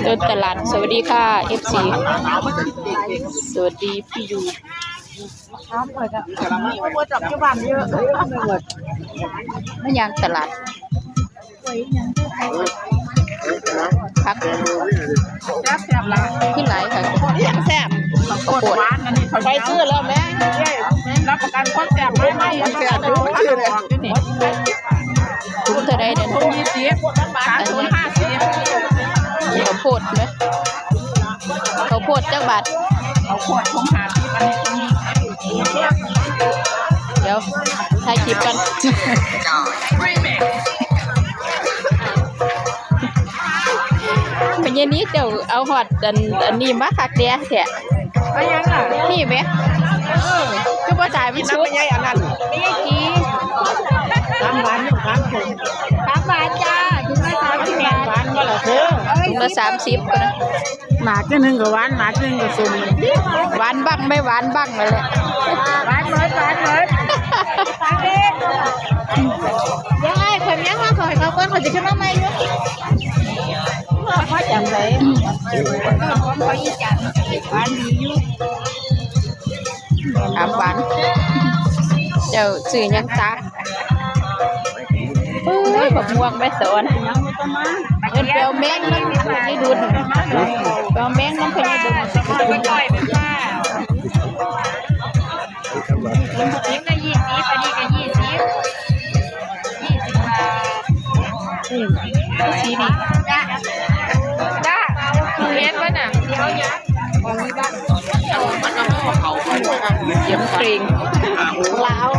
เดินตลาดสวัสดีค่ะ FC สวัสดีพี่ยูไม่ยางตลาดพักขึ้นหลายค่ะแซ่บปวดหวานนั่นนี่ไปซื้อแล้วแม่รับประกันความแซ่บไม่แซ่บดูชื่อเลยถุงเท่าไรเด่นถุง20 ข้าวโพดไหมข้าวโพดเจ้าบาทเอาขวดถุง50อันนี้เดี๋ยวถ่ายคลิปกันเป็นยันนี้เดี๋ยวเอาหอดอันนี้มาคักเดียแถะอะไรยังล่ะนี่ไหมคือว่าจ่ายมันชุบไม่ใช่อันนั้นไม่กี่3 บาทนี่3 บาทจ้าถุงละ30 บาทก็เหรอเธอถุงละ30ก็นะหมากนึงก็หวานหมากนึงก็สุ่มหวานบ้างไม่หวานบ้างนั่นแหละหวานเลยยังไงคนยังมาขอเขาก้อนเขาจะขึ้นมาไหมเนาะพ่อจำได้พ่อยี่จันหวานดีอยู่หวานเจ้าสื่อยังตาบักม่วงไม่สอนเงินเปลวแมงน้ำพญดุลเปลวแมงน้ำพญดุลนี่ก็20อันนี้ก็20 บาทสีนี่จ้าเม็ดวะน่ะเดี๋ยวยัดของนี้บ้างมันก็เขาเยี่ยมเกรงล้าว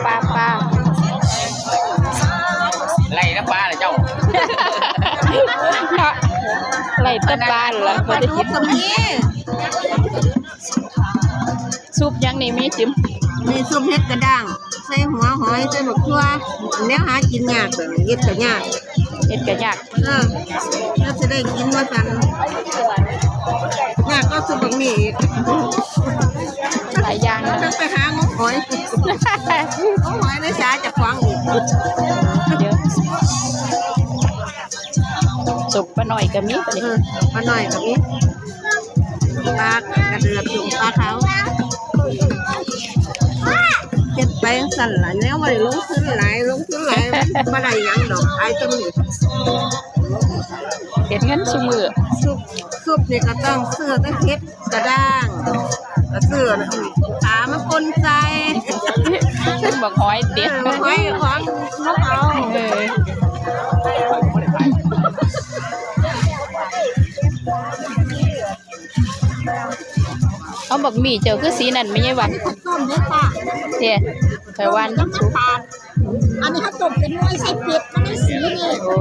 ปลาไล่น้ำปลาเลยเจ้าไล่ตะปลาเหรอมาดูตรงนี้ซุปยังนี่มีจิ้มมีซุปเห็ดกระด้างใส่หัวหอยใส่บักทั่วแนวหากินยากแบบเห็ดกระยากแล้วจะได้กินว่ากันยากก็ซุปบักหมี่หลายอย่างนะต้องไปหางหอยหอยในสาจะฟังอีกเดี๋ยวสุกปลาหน่อยก็มีปลาหน่อยกับนี้ปลากระเดือกจุ่มปลาเขาเก็บไปสั่นหลายแล้วว่าลงทุนหลายมาได้ยังดอกไอ้ต้นนี่เก็บเงินซุมือซุปนี่ก็ต้องเสื้อต้องเฮ็ดกระด้างเสื้อขามาปนใจบอกหอยเด็ดหอยของนกเอาเอาบอกมีเจ้าคือสีนั่นไม่ใช่หวานต้มเนี่ยค่ะเนี่ยแต่หวานอันนี้เขาต้มเป็นน้อยใส่เผ็ดมันได้สีนี่โอ้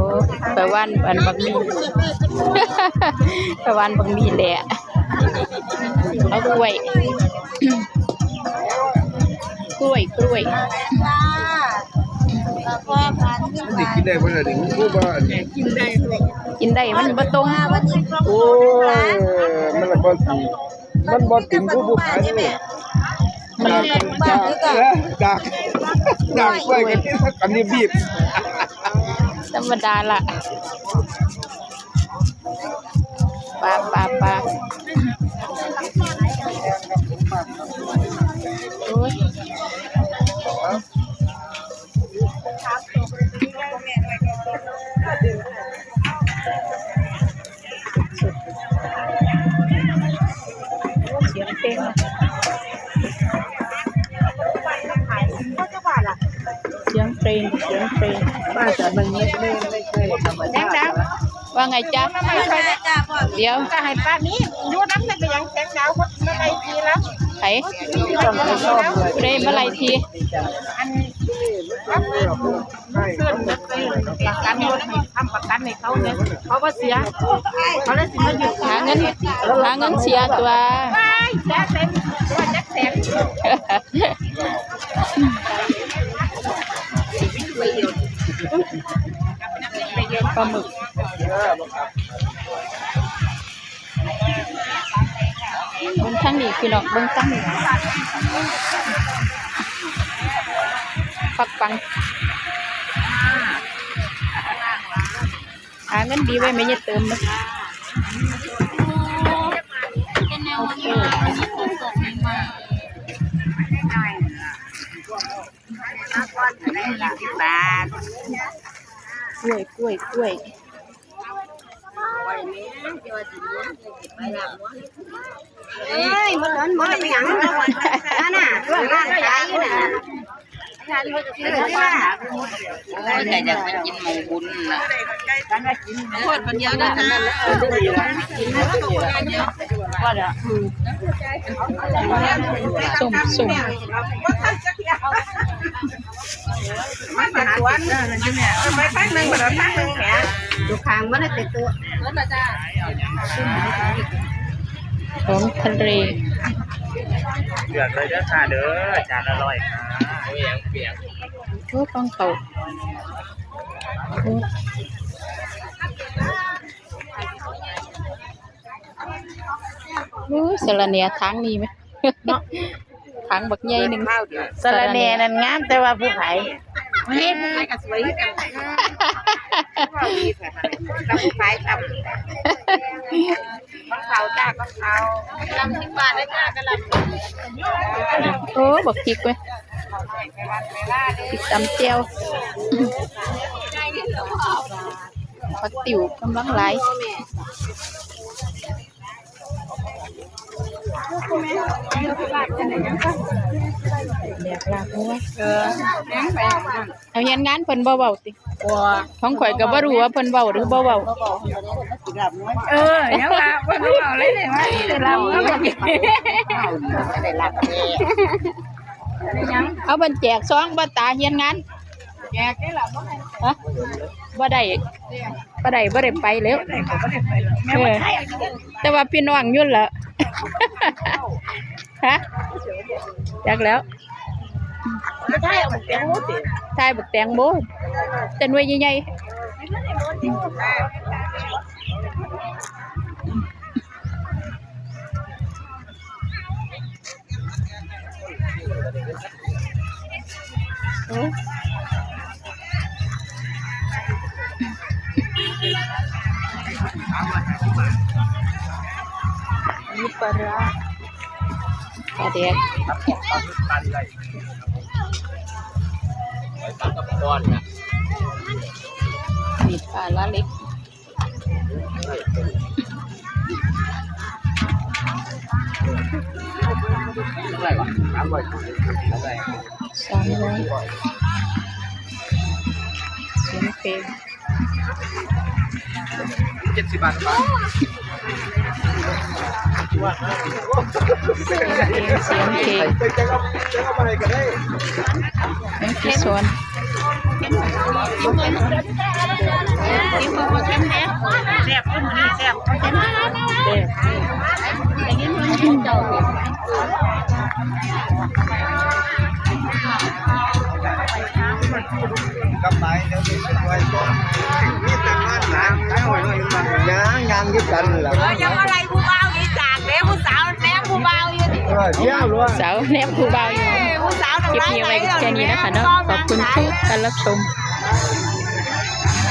แต่หวานบักมีแต่หวานบักมีแหละเอากล้วยกินได้บ่ล่ะนี่ผู้บ่กินได้มันบ่ตรงโอ้ยมันบ่ถึงผู้ขายนี่ดักไว้กันอันนี้บีบธรรมดาล่ะปลาโอ้ยเสียงเพลงป้าแต่มันไม่เคยแดงว่าไงจ๊ะเดี๋ยวจะให้ป้านี้ยูน้ำในไปยังแข็งดาวคนมาไล่ทีแล้วไผ่เร่มาไล่ทีอันรับเพื่อนประกันโยนทำประกันให้เขาเนี่ยเขาก็เสียเขาเลยสิมาหยุดหาเงินเสียตัวเสียเต็มตัวจักแสนปลาหมึกบนทั้งนี้คือดอกบนทั้งนี้ปักปัง หาเงินดีไว้ไม่จะเติมนะกล้วย เอ้ยมันไปหยังนั่นน่ะร้านขายอยู่น่ะโอ้ยแต่อยากไปกินหมูบุญน่ะโคตรคนเดียวนะสุ่มมาสวนไปพักนึงบ่ได้พักนึงแหมดูข้างบ่ได้ติดตัวของทะเล เดือดเลยเด้อค่ะเด้อจานอร่อยค่ะเปียก โอ้ฟังเขาโอ้สารเนียทางนี้ไหมทางบักใหญ่หนึ่ง สะระแหน่นั่นงามแต่ว่าผู้ขาย เฮ้ยผู้ขายก็สวยกันกับผู้ขายกับ ของเขาจ้าของเขาลำ10 บาทได้จ้ากะลำ โอ้บักพริกเว้ยพริกตำเจียวผักติ๋วกำลังไหลเรียกลากหัวเอาเฮ็ดงานเพิ่นบ่เว้าติของข่อยก็บ่รู้ว่าเพิ่นเว้าหรือบ่เว้า ยังว่าบ่รู้เอาเลยได้ว่าได้รับก็บ่ได้รับแน่ เอาเพิ่นแจกซองบ่ตาเฮ็ดงาน แจกได้ล่ะบ่ได้ ฮะบ่ได้ไปแล้ว ได้ก็บ่ได้ไปแม่ว่าไทย แต่ว่าพี่น้องยุ่นละ ฮะจักแล้ว บ่ไทยเอาแตงโมติ ทายบักแตงโมแต่หน่วยใหญ่ๆโอ้นี่ปลาร้าปลาแดก ปันเลยปันกับก้อนนะ มีปลาละเล็กอะไรวะ300อะไร 300เสียงเพลง 70 บาทป่ะ เสียงเพลงจะเอาไปกันได้ แมงกีซอน แซ่บขึ้นมื้อนี้แซ่บ กับไปเดี๋ยวนี้ไว้ก่อนนี่แต่งานหนักแล้วหน่อยมันงานยึดกันล่ะ ยังอะไรผู้บ่าวอีจากแล้วผู้สาวแนมผู้บ่าวอยู่นี่ เที่ยวล้วน สาวแนบผู้บ่าวอยู่ ผู้สาว คลิปนี้ไว้แค่นี้นะคะเนาะขอบคุณทุกการรับชม